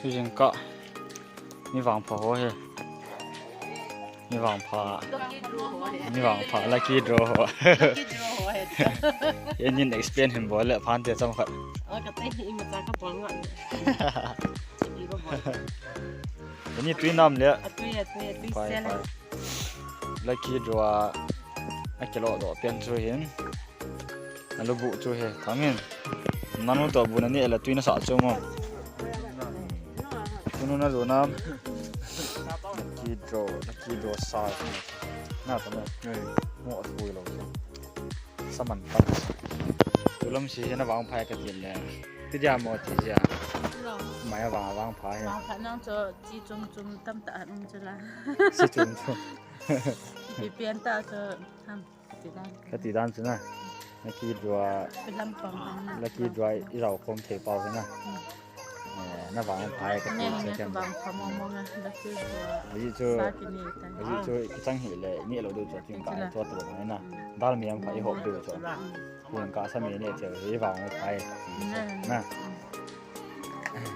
最近搞，你忘跑嘿，你忘跑，你忘跑，lucky draw ยันยิน experience เห็นบ่เลยผ่านเตะสำคัญ ก็เต้นมาจากกระป๋องอ่ะดีกว่าบ่ ยันนี่ตุ้ยน้ำเลย ตุ้ย ไป เสีย ไป แล้ว lucky draw ไอ้เกล้อดอกเปลี่ยนช่วยเห็นอันลูกบุช่วยเห็นทั้งนี้นั่นนู่นตัวบุญนี่เอลตุ้ยน่าสะสมมั้งตุ้ยนู่นน่าดูน้ำ lucky draw สายน่าทำไมหมดคุยเราสมันตันตุลมชีน่ะวางพายกันยินเลยที่จะหมดที่จะไม่วางพาย น้องพน้องจะจีจุ่มตั้มตาลงจะละ สิจุ่ม เปลี่ยนตาจะทำจีด้าน ก็ตีด้านสินะลักกี้ดัว เป็นลำปอง ลักกี้ดัวอีเราคงเทเป่าสินะน่าวางพายกัน เนี่ ยิ ย นใช่ เนี่ย ไหม บางพมองอ่ะแล้วคือตัว วิจิตร ซากินี่แต่ วิจิตรจังเห็นเลยนี่เราดูจากจิงกาตัวตลกนี่นะด้านเมียงพายหอบดูจ้ะคุณกาสมีเนี่ยเจอที่วางพายนะ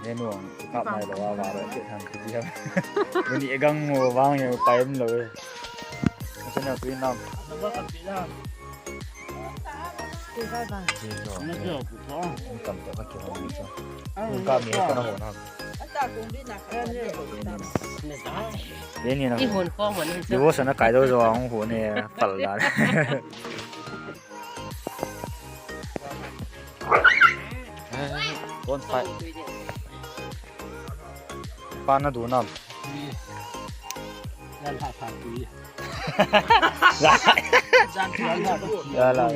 เห็นหน่วงกลับมาแล้วว่าเราจะทำที่ทำวันนี้กังงูวางอยู่ไปมันเลยฉันเอาตัวน้ำ คือได้บ้าง จีโร่มันกำตัวก็เกี่ยวกับมันจ้ะคุณกล้ามีก็น่าหัวนะเดี๋ยวนี้นะ ที่หุ่นฟองเหมือน 如果是那改到就往湖呢，反了。ต้นไฟปานน่ะดูน้ำได้ละ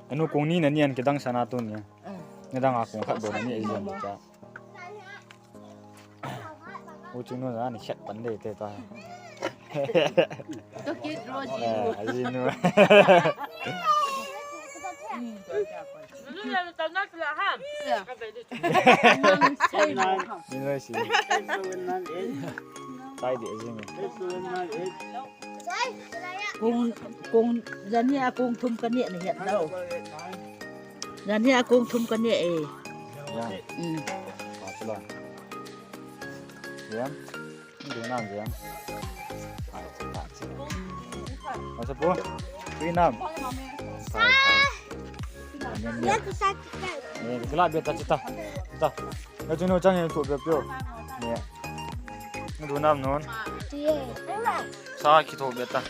อันนู้นกงนี่เนี่ยเนี่ยก็ตั้งชนะตัวเนี่ยเนี่ยตั้งอาคงขัดโดนนี่ไอ้เรื่องจ้ะโอ้จุนนู้นนะนี่แค่ปันเดย์เตะตา ก็คิดว่าจี ไอ้จีนู้น นี่เราตอนนั้นคือห้ามนี่เลยสิใช่ดิไอ้จีนู้น cung dân nhà cung thum cái nhẹ này hiện đâu dân nhà cung thum cái nhẹ ยังขอสิล่ะเยี่ยมนี่ดูน้ำเยี่ยมเอาสิปุ๊ดูน้ำใส่เนี่ยนี่กระลาเบียดจิตตาแล้วจุนนู้นจังเห็นถูกเปรี้ยวเนี่ยนี่ดูน้ำนู้นซาคิดถูกเบียดตา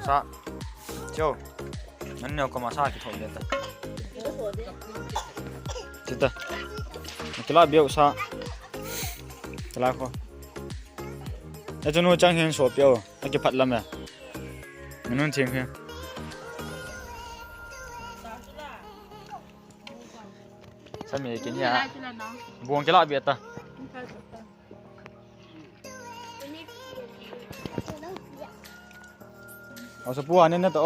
ซาเจ้านั่นเนี่ยก็มาซาคิดถูกเบียดตาจิตตากระลาเบียดซากระลาเขาแล้วจุนนู้นจังเห็นสวยเปรี้ยวไอ้เก็บผัดลำเนี่ยมันนู้นทิ้งเพียงสามีกินยาบวงจะลาเบียดตาเอาสปูอันนี้นะตัว